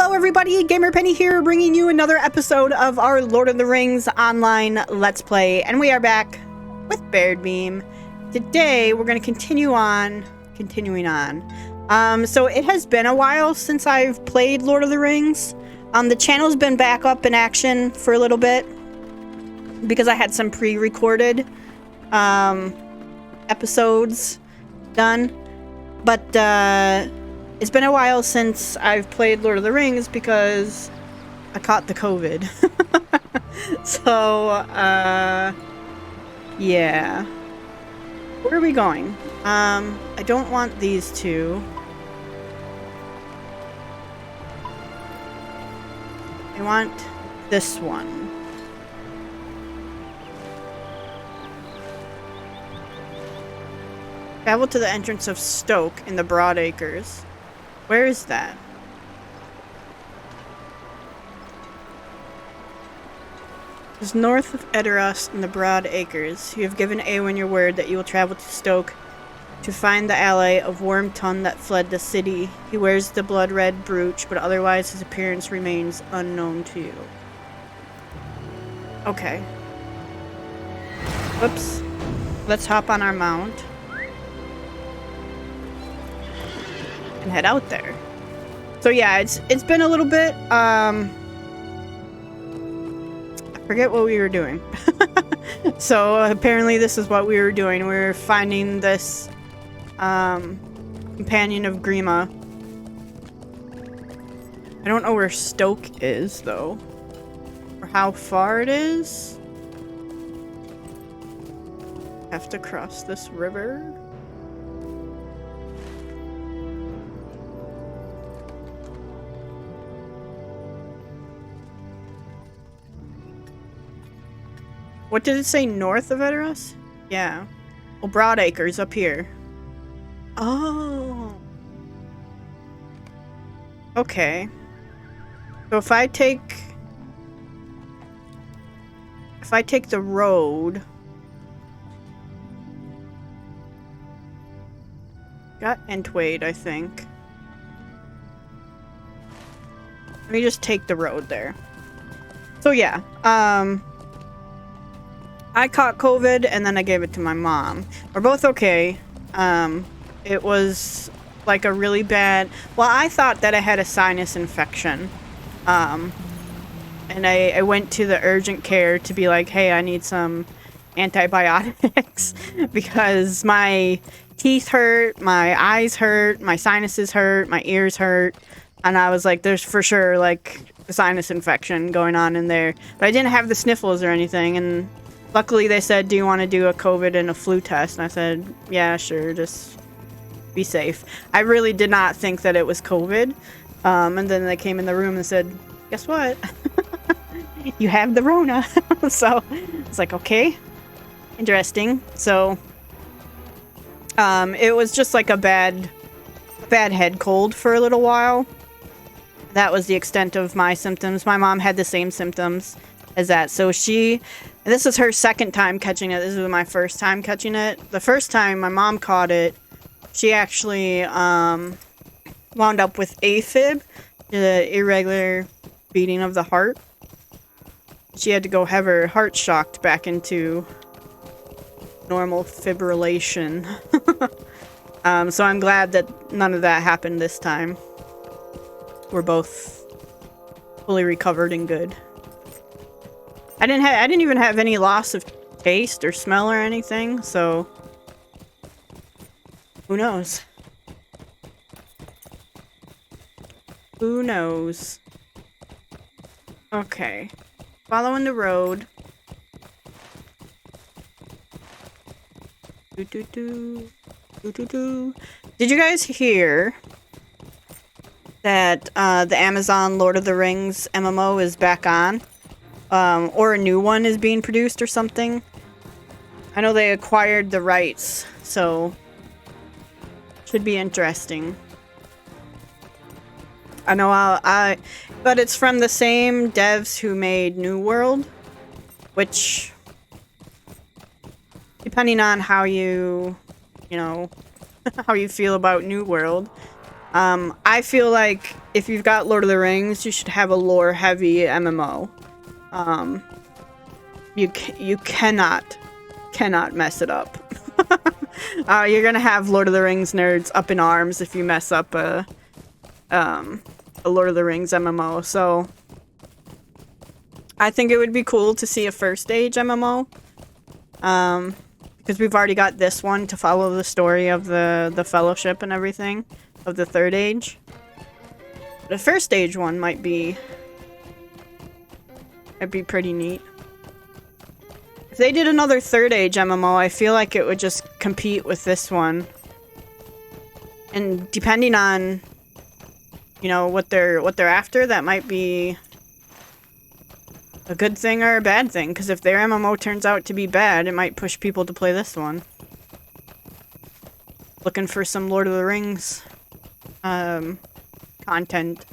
Hello everybody, Gamer Penny here, bringing you another episode of our Lord of the Rings online Let's Play, and we are back with Baradbeam. Today we're going to continuing on. So it has been a while since I've played Lord of the Rings. The channel's been back up in action for a little bit because I had some pre-recorded episodes done, but it's been a while since I've played Lord of the Rings because I caught the COVID. So, yeah. Where are we going? I don't want these two. I want this one. Travel to the entrance of Stoke in the Broad Acres. Where is that? It's north of Edoras in the Broad Acres. You have given Eowyn your word that you will travel to Stoke to find the ally of Wormtongue that fled the city. He wears the blood-red brooch, but otherwise his appearance remains unknown to you. Okay. Whoops. Let's hop on our mount and head out there. So yeah, it's been a little bit, I forget what we were doing. So apparently this is what we were doing. We were finding this companion of Grima. I don't know where Stoke is though, or how far it is. Have to cross this river. What did it say? North of Edoras? Yeah. Well, Broad Acres up here. Oh. Okay. So if I take the road, got Entwade, I think. Let me just take the road there. So yeah, I caught COVID and then I gave it to my mom. We're both okay. It was like a really bad... Well, I thought that I had a sinus infection. And I went to the urgent care to be like, hey, I need some antibiotics because my teeth hurt, my eyes hurt, my sinuses hurt, my ears hurt. And I was like, there's for sure like a sinus infection going on in there. But I didn't have the sniffles or anything, and luckily they said, do you want to do a COVID and a flu test? And I said, yeah, sure, just be safe. I really did not think that it was COVID. And then they came in the room and said, guess what? You have the Rona. So it's like, okay, interesting. So it was just like a bad head cold for a little while. That was the extent of my symptoms. My mom had the same symptoms as that. So this is her second time catching it. This was my first time catching it. The first time my mom caught it, she actually wound up with AFib, the irregular beating of the heart. She had to go have her heart shocked back into normal fibrillation. So I'm glad that none of that happened this time. We're both fully recovered and good. I didn't even have any loss of taste or smell or anything, so who knows? Who knows? Okay. Following the road. Did you guys hear that the Amazon Lord of the Rings MMO is back on? Or a new one is being produced or something? I know they acquired the rights, so should be interesting. I know but it's from the same devs who made New World, which, depending on how you know, how you feel about New World, I feel like if you've got Lord of the Rings, you should have a lore-heavy MMO. You cannot mess it up. You're gonna have Lord of the Rings nerds up in arms if you mess up a Lord of the Rings MMO. So I think it would be cool to see a first age MMO. Because we've already got this one to follow the story of the Fellowship and everything of the Third Age. The first age one might be pretty neat. If they did another Third Age MMO, I feel like it would just compete with this one. And depending on, you know, what they're after, that might be a good thing or a bad thing. Because if their MMO turns out to be bad, it might push people to play this one. Looking for some Lord of the Rings content.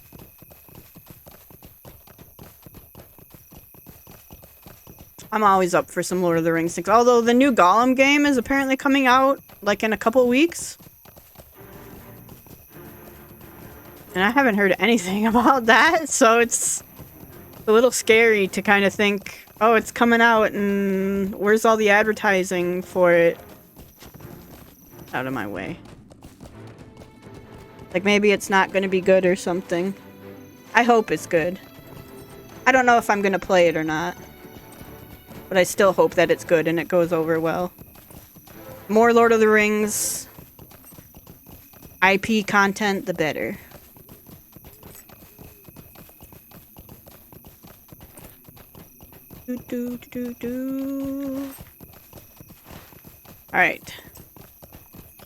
I'm always up for some Lord of the Rings things. Although the new Gollum game is apparently coming out like in a couple weeks. And I haven't heard anything about that, so it's a little scary to kind of think, oh, it's coming out and where's all the advertising for it? Out of my way. Like maybe it's not going to be good or something. I hope it's good. I don't know if I'm going to play it or not. But I still hope that it's good and it goes over well. More Lord of the Rings IP content, the better. Alright.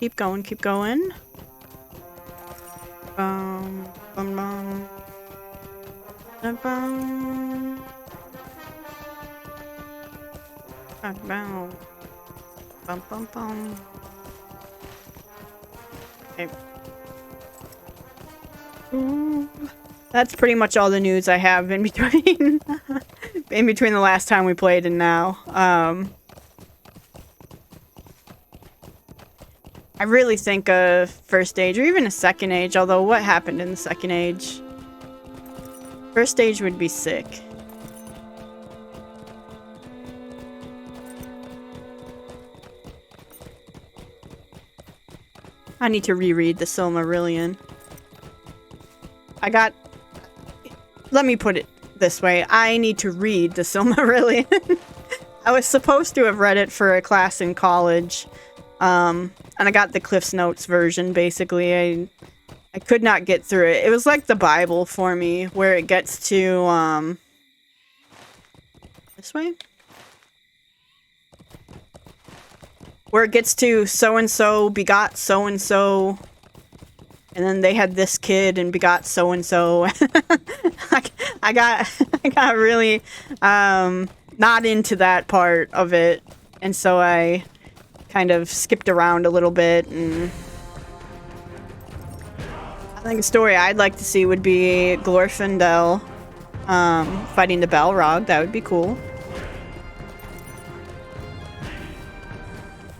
Keep going, keep going. Bum, bum, bum. Bum, bum. Bum, bum, bum, bum. Okay. Ooh. That's pretty much all the news I have in between in between the last time we played and now. I really think a first age or even a second age, although what happened in the second age? First age would be sick. I need to reread the Silmarillion. Let me put it this way. I need to read the Silmarillion. I was supposed to have read it for a class in college. And I got the Cliff's Notes version, basically. I could not get through it. It was like the Bible for me, where it gets to, this way? Where it gets to so-and-so begot so-and-so, and then they had this kid and begot so-and-so. I got really, not into that part of it, and so I kind of skipped around a little bit, and I think a story I'd like to see would be Glorfindel, fighting the Balrog. That would be cool.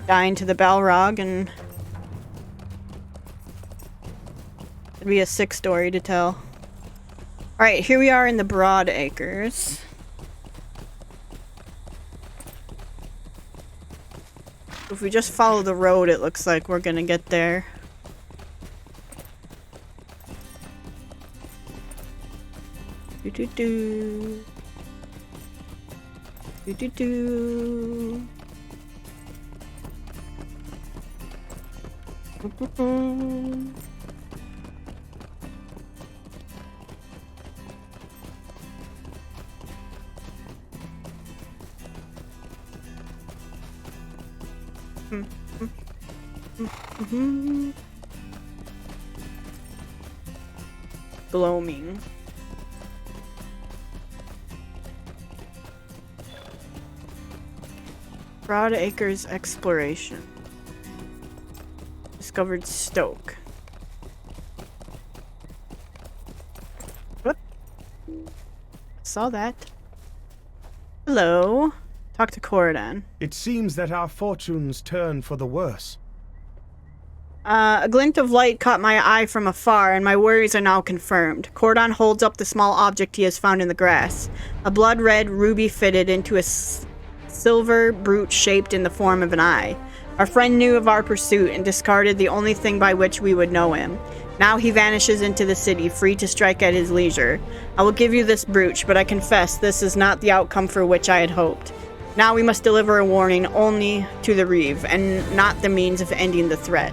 Dying to the Balrog, and it'd be a sick story to tell. Alright, here we are in the Broad Acres. If we just follow the road, it looks like we're gonna get there. Do-do-do. Do-do-do. Gloaming. Broad Acres exploration. Discovered Stoke. What? Saw that. Hello. Talk to Corridan. It seems that our fortunes turn for the worse. A glint of light caught my eye from afar, and my worries are now confirmed. Cordon holds up the small object he has found in the grass. A blood-red ruby fitted into a silver brooch shaped in the form of an eye. Our friend knew of our pursuit and discarded the only thing by which we would know him. Now he vanishes into the city, free to strike at his leisure. I will give you this brooch, but I confess this is not the outcome for which I had hoped. Now we must deliver a warning only to the Reeve, and not the means of ending the threat.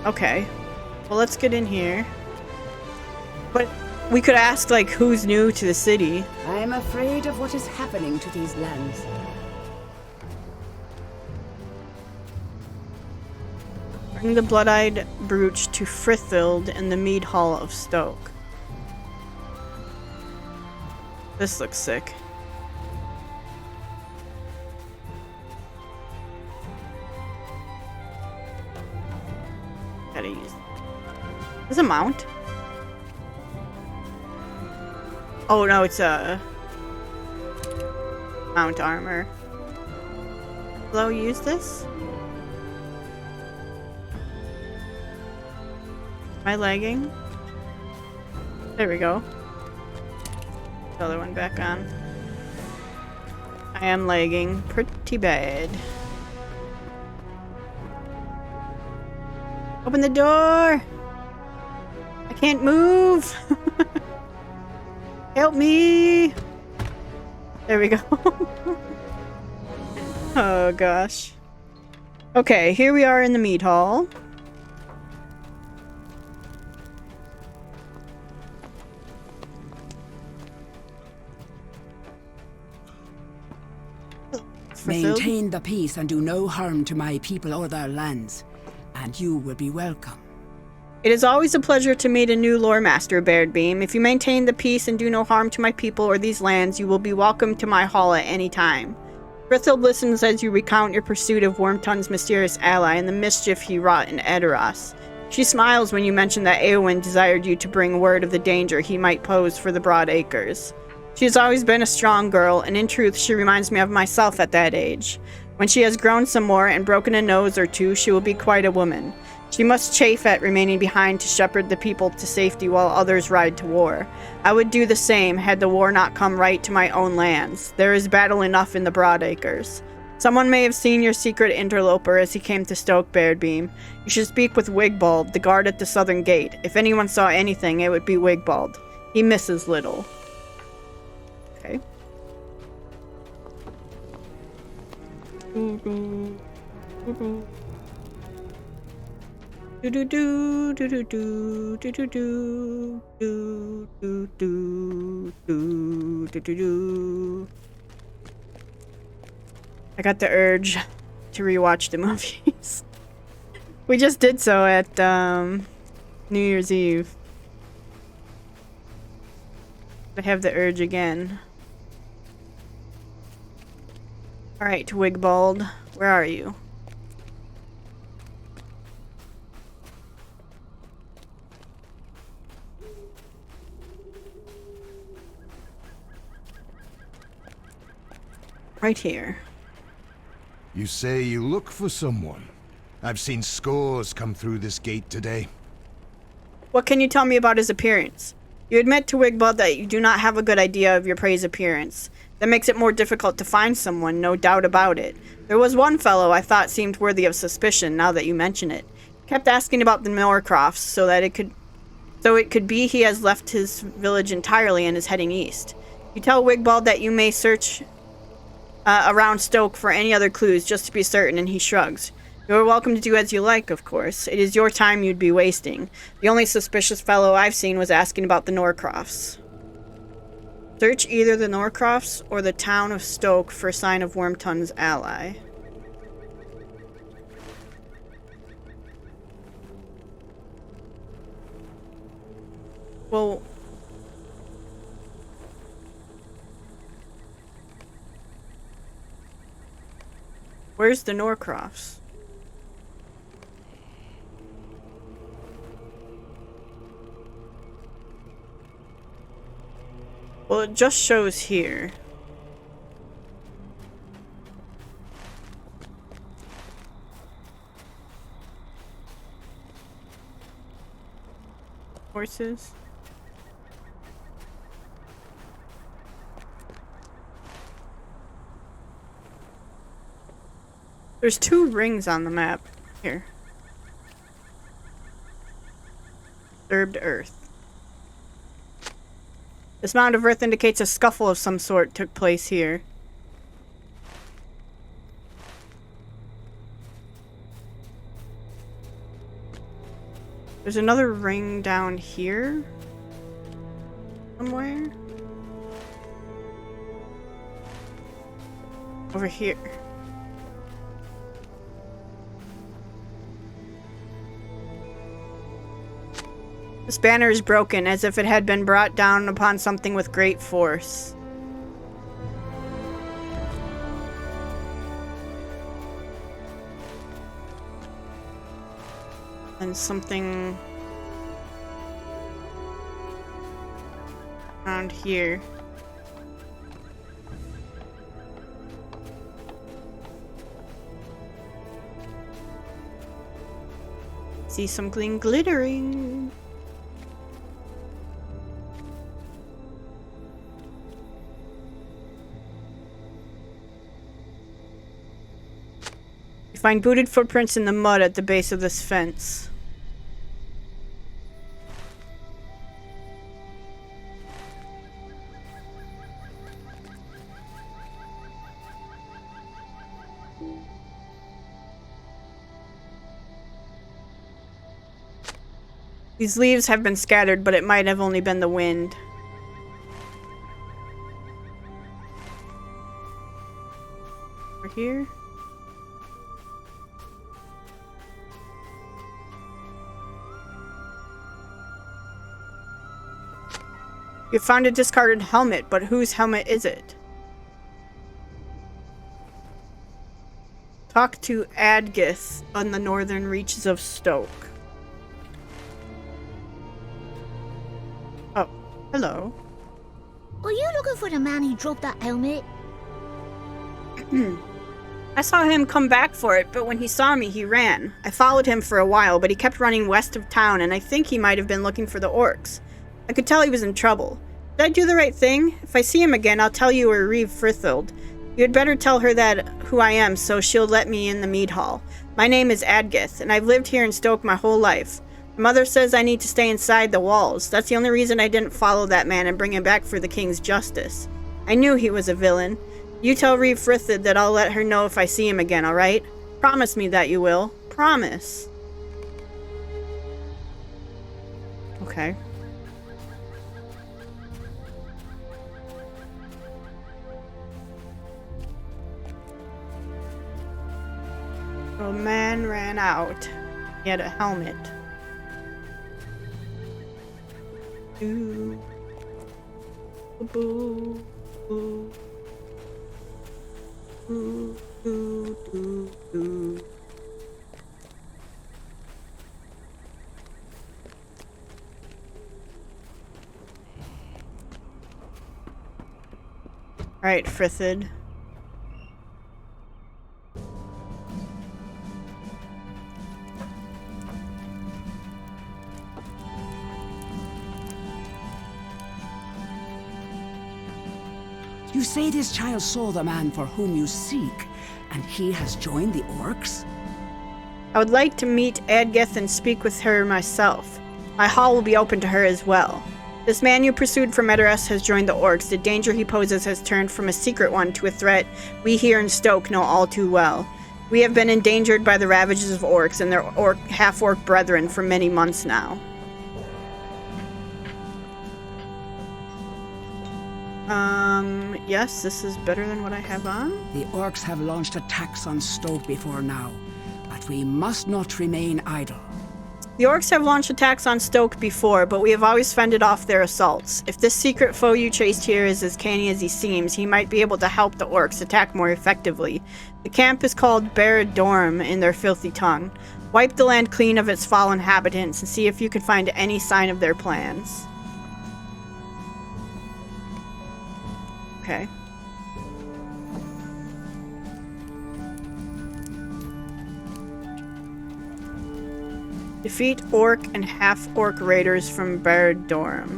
Okay. Well, let's get in here. But we could ask, like, who's new to the city. I am afraid of what is happening to these lands. Bring the blood-eyed brooch to Frithfield in the Mead Hall of Stoke. This looks sick. Gotta use. Is this a mount? Oh no, it's a mount armor. Will I use this? Am I lagging? There we go. The other one back on. I am lagging pretty bad. Open the door! I can't move! Help me! There we go. Oh gosh. Okay, here we are in the mead hall. Maintain the peace and do no harm to my people or their lands, and you will be welcome. It is always a pleasure to meet a new lore master, Baradbeam. If you maintain the peace and do no harm to my people or these lands, you will be welcome to my hall at any time. Frithfield listens as you recount your pursuit of Wormtongue's mysterious ally and the mischief he wrought in Edoras. She smiles when you mention that Eowyn desired you to bring word of the danger he might pose for the Broad Acres. She has always been a strong girl, and in truth, she reminds me of myself at that age. When she has grown some more and broken a nose or two, she will be quite a woman. She must chafe at remaining behind to shepherd the people to safety while others ride to war. I would do the same had the war not come right to my own lands. There is battle enough in the Broad Acres. Someone may have seen your secret interloper as he came to Stoke Baradbeam. You should speak with Wigbald, the guard at the southern gate. If anyone saw anything, it would be Wigbald. He misses little. Okay. Do do do do do do do do do do do do do do do. I got the urge to rewatch the movies. We just did so at New Year's Eve. I have the urge again. Alright, Wigbald, where are you? Right here. You say you look for someone. I've seen scores come through this gate today. What can you tell me about his appearance? You admit to Wigbald that you do not have a good idea of your prey's appearance. That makes it more difficult to find someone, no doubt about it. There was one fellow I thought seemed worthy of suspicion, now that you mention it. He kept asking about the Norcrofts, so it could be he has left his village entirely and is heading east. You tell Wigbald that you may search around Stoke for any other clues just to be certain, and he shrugs. You are welcome to do as you like, of course. It is your time you'd be wasting. The only suspicious fellow I've seen was asking about the Norcrofts. Search either the Norcrofts or the town of Stoke for a sign of Wormtongue's ally. Well... where's the Norcrofts? Well, it just shows here. horses. There's 2 rings on the map. Here. Disturbed earth. This mound of earth indicates a scuffle of some sort took place here. There's another ring down here. Somewhere. Over here. This banner is broken, as if it had been brought down upon something with great force. And something around here. See something glittering. You find booted footprints in the mud at the base of this fence. These leaves have been scattered, but it might have only been the wind. Over here. You found a discarded helmet, but whose helmet is it? Talk to Adgith on the northern reaches of Stoke. Oh, hello. Are you looking for the man who dropped that helmet? I saw him come back for it, but when he saw me, he ran. I followed him for a while, but he kept running west of town, and I think he might have been looking for the orcs. I could tell he was in trouble. Did I do the right thing? If I see him again, I'll tell you where Reeve Fritheld. You had better tell her that who I am, so she'll let me in the mead hall. My name is Adgith, and I've lived here in Stoke my whole life. My mother says I need to stay inside the walls. That's the only reason I didn't follow that man and bring him back for the king's justice. I knew he was a villain. You tell Reeve Fritheld that I'll let her know if I see him again, alright? Promise me that you will. Promise. Okay. A man ran out. He had a helmet. Ooh. Boo. Boo. Ooh. Ooh. Ooh. Ooh. Alright, Frithid. You say this child saw the man for whom you seek, and he has joined the orcs? I would like to meet Adgith and speak with her myself. My hall will be open to her as well. This man you pursued from Edoras has joined the orcs. The danger he poses has turned from a secret one to a threat we here in Stoke know all too well. We have been endangered by the ravages of orcs and their half-orc brethren for many months now. Yes, this is better than what I have on. The orcs have launched attacks on Stoke before now, but we must not remain idle. The orcs have launched attacks on Stoke before, but we have always fended off their assaults. If this secret foe you chased here is as canny as he seems, he might be able to help the orcs attack more effectively. The camp is called Baradbeam in their filthy tongue. Wipe the land clean of its fallen inhabitants and see if you can find any sign of their plans. Okay. Defeat orc and half-orc raiders from Baradbeam.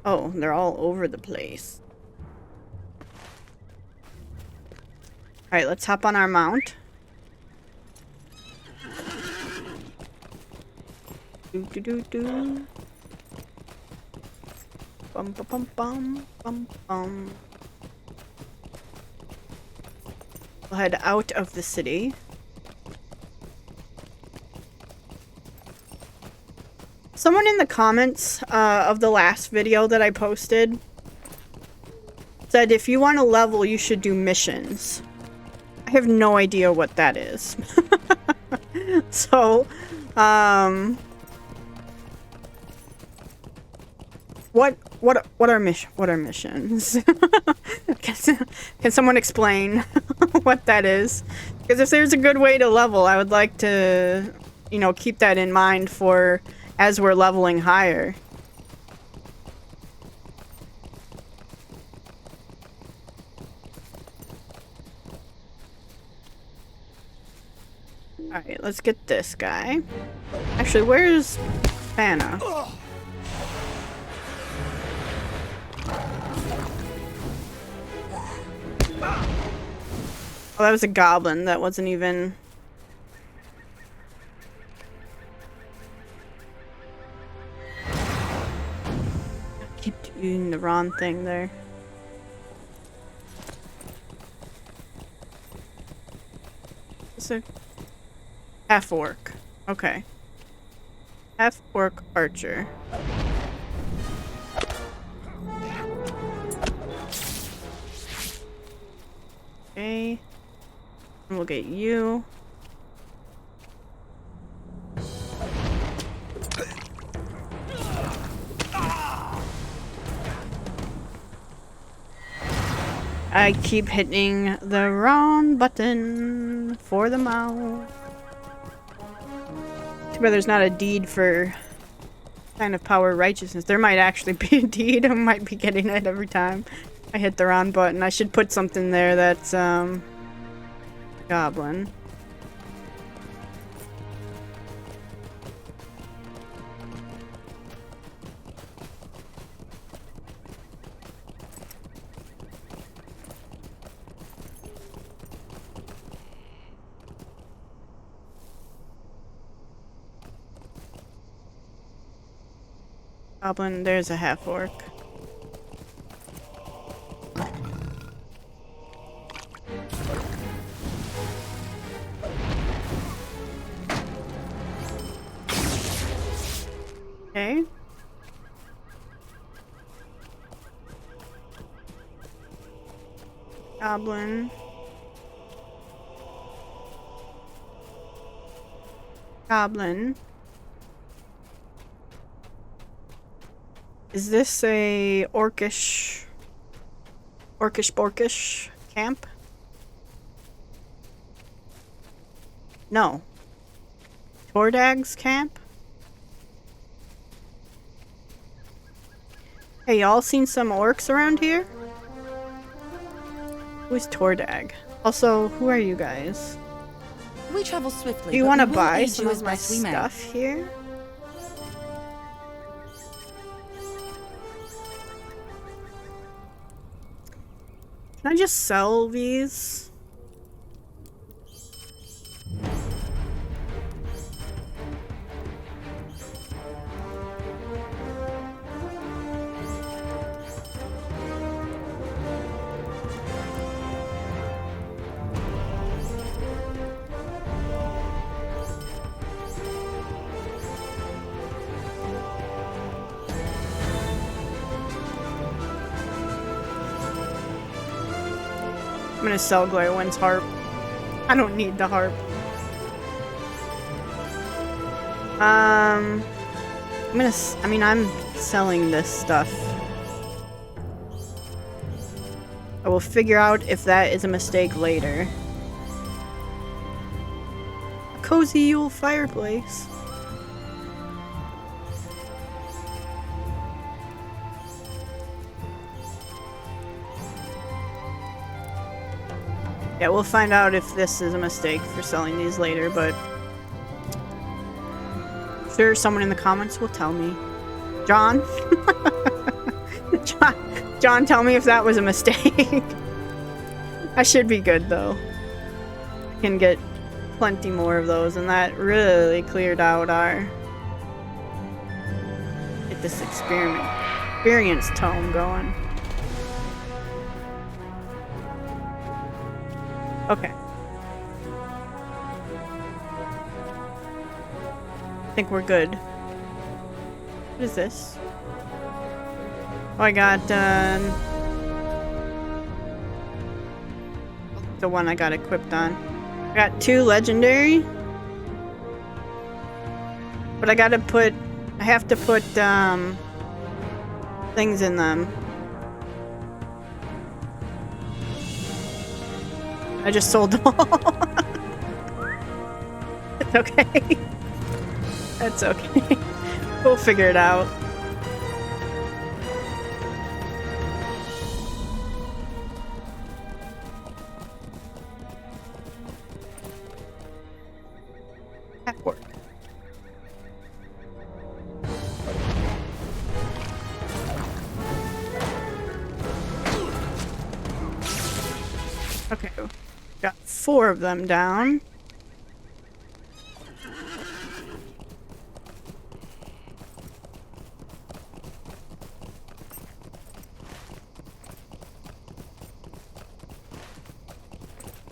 Oh, they're all over the place. Alright, let's hop on our mount. Do. Bum bum bum bum bum bum. We'll head out of the city. Someone in the comments of the last video that I posted said if you want to level, you should do missions. I have no idea what that is. So, what are missions? Can someone explain what that is? Because if there's a good way to level, I would like to, you know, keep that in mind for as we're leveling higher. Alright, let's get this guy. Actually, where's Fana? Oh, that was a goblin. That wasn't even... Keep doing the wrong thing there. It's a half-orc. Okay. Half-orc archer. Okay. And we'll get you. I keep hitting the wrong button for the mouse. Too bad there's not a deed for kind of power righteousness. There might actually be a deed. I might be getting it every time I hit the wrong button. I should put something there that's goblin. Goblin, there's a half-orc. Okay. Goblin. Goblin. Is this a orcish camp? No. Tordag's camp? Hey, y'all seen some orcs around here? Who's Tordag? Also, who are you guys? We travel swiftly. Do you want to buy some of my stuff here? Can I just sell these? I'm gonna sell Glowin's harp. I don't need the harp. I'm selling this stuff. I will figure out if that is a mistake later. A cozy Yule fireplace. Yeah, we'll find out if this is a mistake for selling these later, but sure, someone in the comments will tell me. John? John, tell me if that was a mistake. I should be good, though. I can get plenty more of those, and that really cleared out our... Get this experience tome going. Okay. I think we're good. What is this? Oh, I got the one I got equipped on. I got 2 legendary. But I have to put things in them. I just sold them all. It's okay. That's okay. We'll figure it out. That worked. Okay. Got 4 of them down.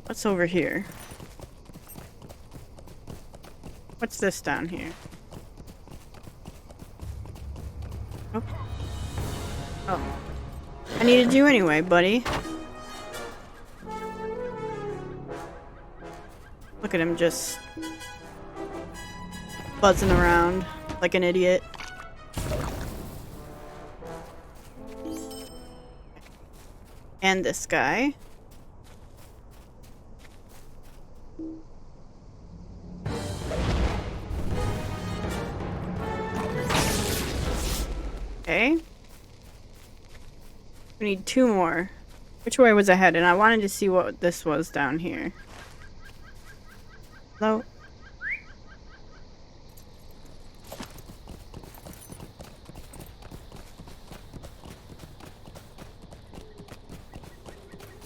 What's over here? What's this down here? Oh. Oh. I needed you anyway, buddy. Look at him just buzzing around like an idiot. And this guy. Okay. We need 2 more. Which way was I headed? I wanted to see what this was down here. Hello?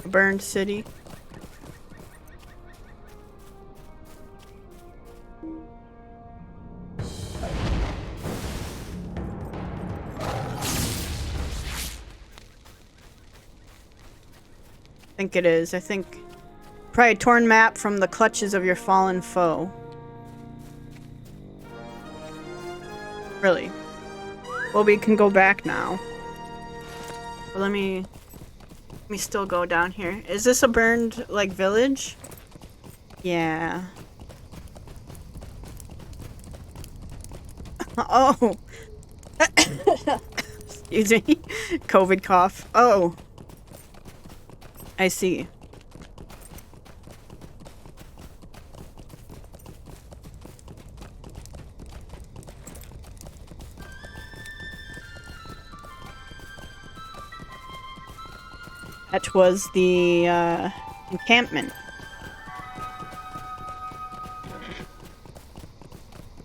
A burned city. I think it is. I think probably a torn map from the clutches of your fallen foe. Really. Well, we can go back now. But let me still go down here. Is this a burned, like, village? Yeah. Oh. Excuse me. COVID cough. Oh. I see. That was the encampment.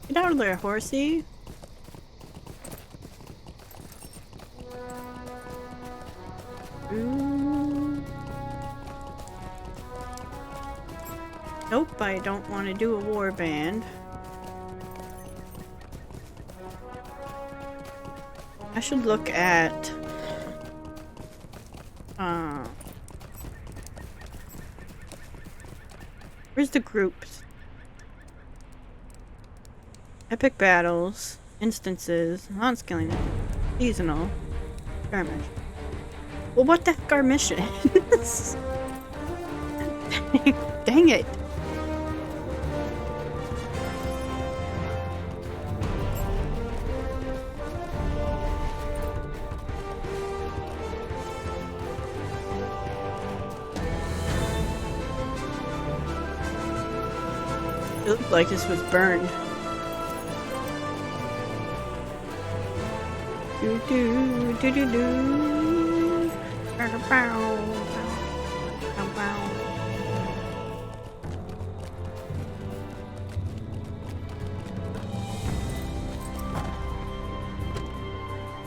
Get out of there, horsey. Ooh. Nope, I don't want to do a warband. I should look at where's the groups? Epic battles, instances, non-skilling, seasonal, skirmish. Well, what the heck are missions? Dang it. It looked like this was burned. Do do do do do. Bow, bow, bow, bow.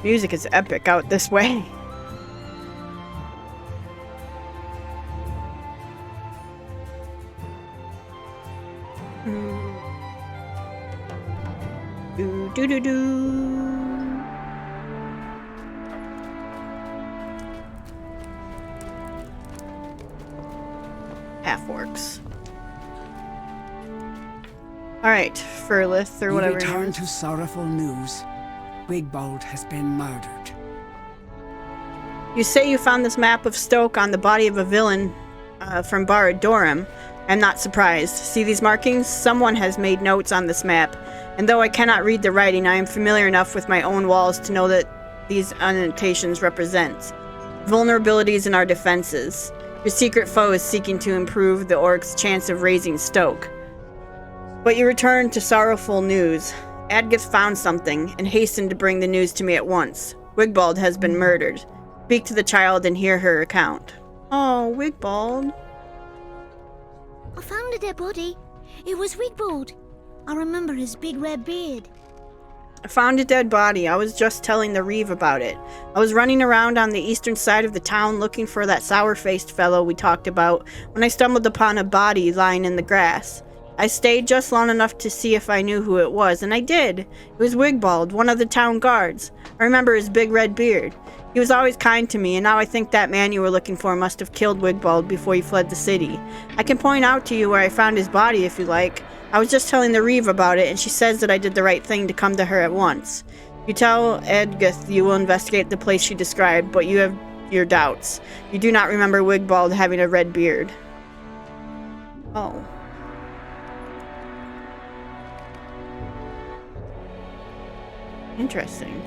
Music is epic out this way. Do do do do. Half orcs. All right, Furlith or whatever. We your name return is. to sorrowful news. Wigbold has been murdered. You say you found this map of Stoke on the body of a villain from Baradbeam. I'm not surprised. See these markings? Someone has made notes on this map, and though I cannot read the writing, I am familiar enough with my own walls to know that these annotations represent vulnerabilities in our defenses. Your secret foe is seeking to improve the orc's chance of raising Stoke. But you return to sorrowful news. Adgith found something, and hastened to bring the news to me at once. Wigbold has been murdered. Speak to the child and hear her account. Oh, Wigbold. I found a dead body. It was Wigbold. I remember his big red beard. I found a dead body. I was just telling the Reeve about it. I was running around on the eastern side of the town looking for that sour-faced fellow we talked about when I stumbled upon a body lying in the grass. I stayed just long enough to see if I knew who it was, and I did. It was Wigbold, one of the town guards. I remember his big red beard. He was always kind to me, and now I think that man you were looking for must have killed Wigbold before he fled the city. I can point out to you where I found his body if you like. I was just telling the Reeve about it, and she says that I did the right thing to come to her at once. You tell Adgith you will investigate the place she described, but you have your doubts. You do not remember Wigbold having a red beard. Oh. Interesting.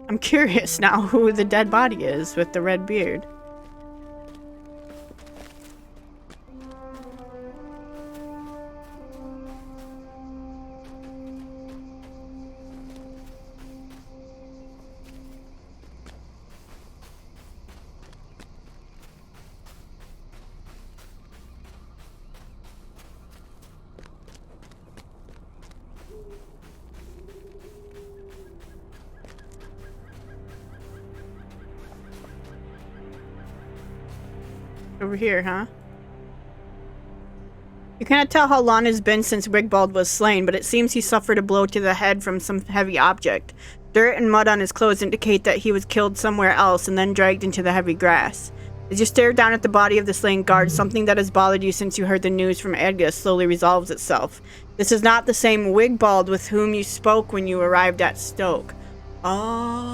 I'm curious now who the dead body is with the red beard. Over here, huh? You cannot tell how long it's been since Wigbold was slain, but it seems he suffered a blow to the head from some heavy object. Dirt and mud on his clothes indicate that he was killed somewhere else and then dragged into the heavy grass. As you stare down at the body of the slain guard, something that has bothered you since you heard the news from Edgar slowly resolves itself. This is not the same Wigbold with whom you spoke when you arrived at Stoke. Oh.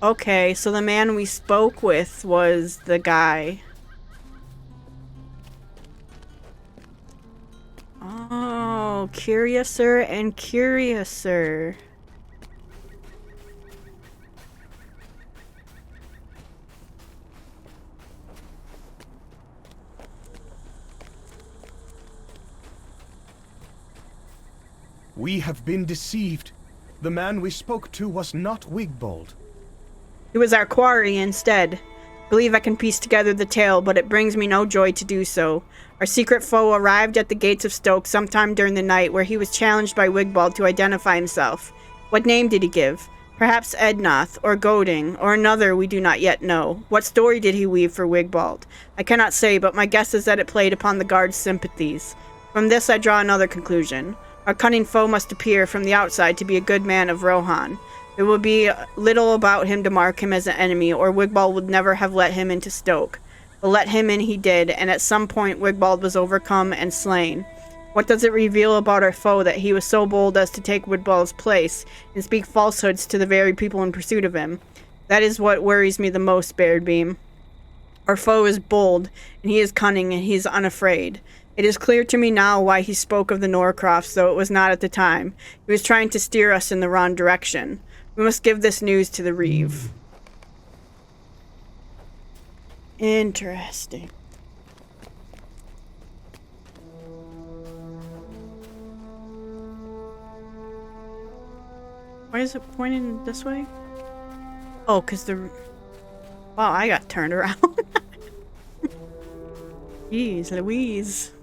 Okay, so the man we spoke with was the guy. Oh, curiouser and curiouser. We have been deceived. The man we spoke to was not Wigbold. It was our quarry instead. Believe I can piece together the tale, but it brings me no joy to do so. Our secret foe arrived at the gates of Stoke sometime during the night, where he was challenged by Wigbold to identify himself. What name did he give? Perhaps Ednoth, or Goding, or another we do not yet know. What story did he weave for Wigbold? I cannot say, but my guess is that it played upon the guard's sympathies. From this I draw another conclusion. Our cunning foe must appear from the outside to be a good man of Rohan. There will be little about him to mark him as an enemy, or Wigbold would never have let him into Stoke. But let him in he did, and at some point Wigbold was overcome and slain. What does it reveal about our foe that he was so bold as to take Wigbold's place, and speak falsehoods to the very people in pursuit of him? That is what worries me the most, Baradbeam. Our foe is bold, and he is cunning, and he is unafraid. It is clear to me now why he spoke of the Norcrofts, though it was not at the time. He was trying to steer us in the wrong direction. We must give this news to the Reeve. Interesting. Why is it pointing this way? Oh, because the... Wow, I got turned around. Jeez Louise.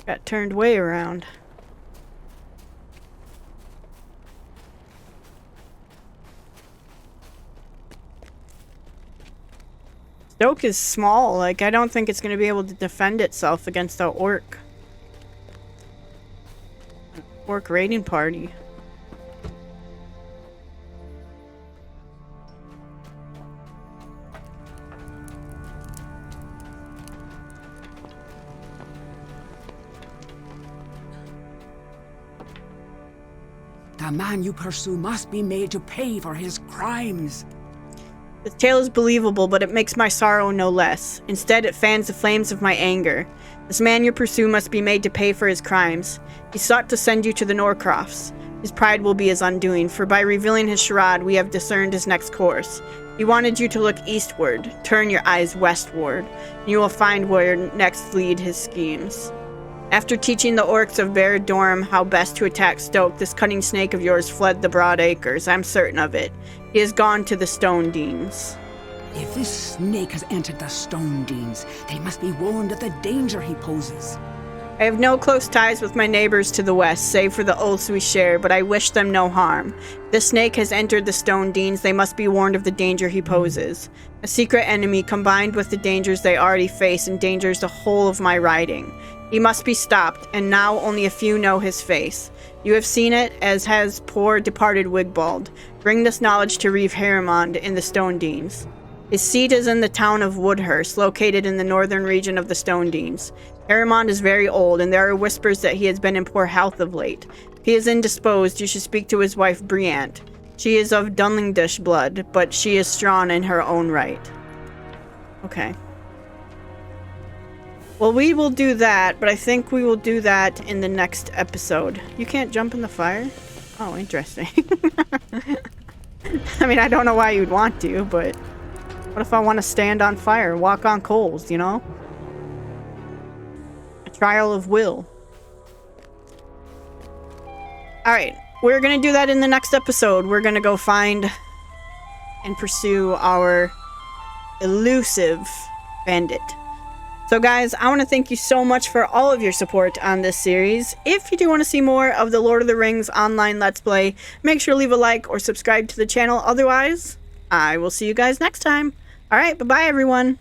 Got turned way around. Stoke is small. Like, I don't think it's going to be able to defend itself against an orc. Orc raiding party. The man you pursue must be made to pay for his crimes. This tale is believable, but it makes my sorrow no less. Instead, it fans the flames of my anger. This man you pursue must be made to pay for his crimes. He sought to send you to the Norcrofts. His pride will be his undoing, for by revealing his charade, we have discerned his next course. He wanted you to look eastward. Turn your eyes westward, and you will find where next lead his schemes. After teaching the orcs of Baradbeam how best to attack Stoke, this cunning snake of yours fled the broad acres. I'm certain of it. He has gone to the Stone Deans. If this snake has entered the Stone Deans, they must be warned of the danger he poses. I have no close ties with my neighbors to the west, save for the oaths we share, but I wish them no harm. If the snake has entered the Stone Deans, they must be warned of the danger he poses. A secret enemy combined with the dangers they already face endangers the whole of my riding. He must be stopped, and now only a few know his face. You have seen it, as has poor departed Wigbald. Bring this knowledge to Reeve Harrimond in the Stone Deans. His seat is in the town of Woodhurst, located in the northern region of the Stone Deans. Harrimond is very old, and there are whispers that he has been in poor health of late. If he is indisposed, you should speak to his wife Briant. She is of Dunlingdish blood, but she is strong in her own right. Okay. Well, we will do that, but I think we will do that in the next episode. You can't jump in the fire? Oh, interesting. I mean, I don't know why you'd want to, but what if I want to stand on fire, walk on coals, you know? A trial of will. Alright, we're gonna do that in the next episode. We're gonna go find and pursue our elusive bandit. So guys, I want to thank you so much for all of your support on this series. If you do want to see more of the Lord of the Rings online Let's Play, make sure to leave a like or subscribe to the channel. Otherwise, I will see you guys next time. Alright, bye-bye everyone.